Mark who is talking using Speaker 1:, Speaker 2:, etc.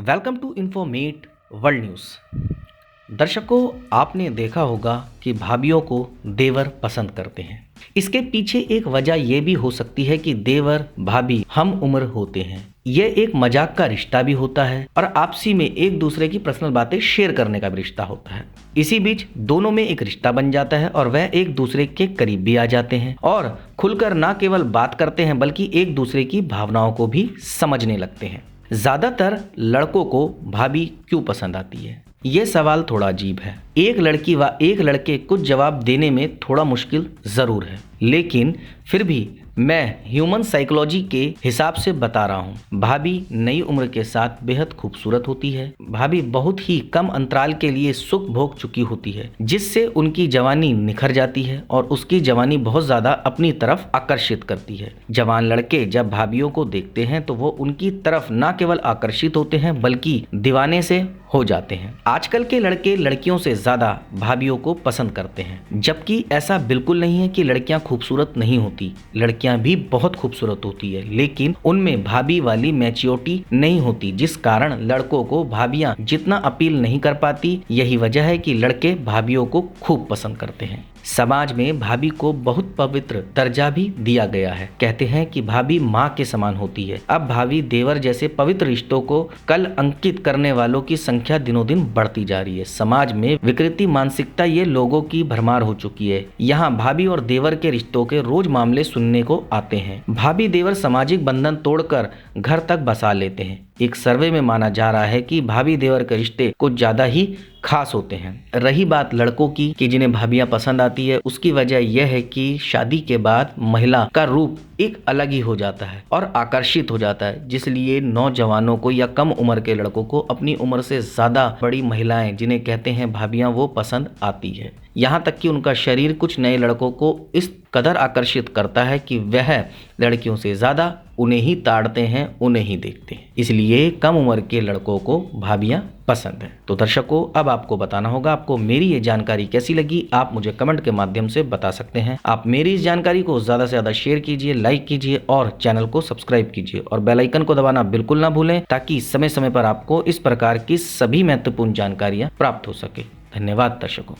Speaker 1: Welcome to Informate World News. दर्शकों, आपने देखा होगा कि भाभीियों को देवर पसंद करते हैं। इसके पीछे एक वजह यह भी हो सकती है कि देवर भाभी हम उम्र होते हैं। यह एक मजाक का रिश्ता भी होता है और आपसी में एक दूसरे की पर्सनल बातें शेयर करने का भी रिश्ता होता है। इसी बीच दोनों में एक रिश्ता बन जाता है और वह एक दूसरे के करीब भी आ जाते हैं और खुलकर ना केवल बात करते हैं बल्कि एक दूसरे की भावनाओं को भी समझने लगते हैं। ज़्यादातर लड़कों को भाभी क्यों पसंद आती है, ये सवाल थोड़ा अजीब है। एक लड़की व एक लड़के कुछ जवाब देने में थोड़ा मुश्किल ज़रूर है, लेकिन फिर भी मैं ह्यूमन साइकोलॉजी के हिसाब से बता रहा हूँ। भाभी नई उम्र के साथ बेहद खूबसूरत होती है। भाभी बहुत ही कम अंतराल के लिए सुख भोग चुकी होती है, जिससे उनकी जवानी निखर जाती है और उसकी जवानी बहुत ज़्यादा अपनी तरफ आकर्षित करती है। जवान लड़के जब भाभीियों को देखते हैं तो वो उनकी तरफ न केवल आकर्षित होते हैं बल्कि दीवाने से हो जाते हैं। आजकल के लड़के लड़कियों से ज़्यादा भाभीियों को पसंद करते हैं, जबकि ऐसा बिल्कुल नहीं है कि लड़कियां खूबसूरत नहीं होती। लड़कियां भी बहुत खूबसूरत होती है, लेकिन उनमें भाभी वाली मैच्योरिटी नहीं होती, जिस कारण लड़कों को भाभियां जितना अपील नहीं कर पाती। यही वजह है कि लड़के भाभीियों को खूब पसंद करते हैं। समाज में भाभी को बहुत पवित्र दर्जा भी दिया गया है। कहते हैं कि भाभी माँ के समान होती है। अब भाभी देवर जैसे पवित्र रिश्तों को कल अंकित करने वालों की संख्या दिनों दिन बढ़ती जा रही है। समाज में विकृति मानसिकता ये लोगों की भरमार हो चुकी है। यहाँ भाभी और देवर के रिश्तों के रोज मामले सुनने को आते हैं। भाभी देवर सामाजिक बंधन तोड़कर घर तक बसा लेते हैं। एक सर्वे में माना जा रहा है कि भाभी देवर के रिश्ते कुछ ज्यादा ही खास होते हैं। रही बात लड़कों की कि जिन्हें भाभियां पसंद आती है, उसकी वजह यह है कि शादी के बाद महिला का रूप एक अलग ही हो जाता है और आकर्षित हो जाता है, जिसलिए नौजवानों को या कम उम्र के लड़कों को अपनी उम्र से ज्यादा बड़ी महिलाएं जिन्हें कहते हैं भाभियां, वो पसंद आती है। यहाँ तक कि उनका शरीर कुछ नए लड़कों को इस कदर आकर्षित करता है कि वह लड़कियों से ज़्यादा उन्हें ही ताड़ते हैं, उन्हें ही देखते हैं। इसलिए कम उम्र के लड़कों को भाभियां पसंद है। तो दर्शकों, अब आपको बताना होगा आपको मेरी ये जानकारी कैसी लगी। आप मुझे कमेंट के माध्यम से बता सकते हैं। आप मेरी इस जानकारी को ज़्यादा से ज़्यादा शेयर कीजिए, लाइक कीजिए और चैनल को सब्सक्राइब कीजिए और बेल आइकन को दबाना बिल्कुल ना भूलें, ताकि समय समय पर आपको इस प्रकार की सभी महत्वपूर्ण जानकारियाँ प्राप्त हो सके। धन्यवाद दर्शकों।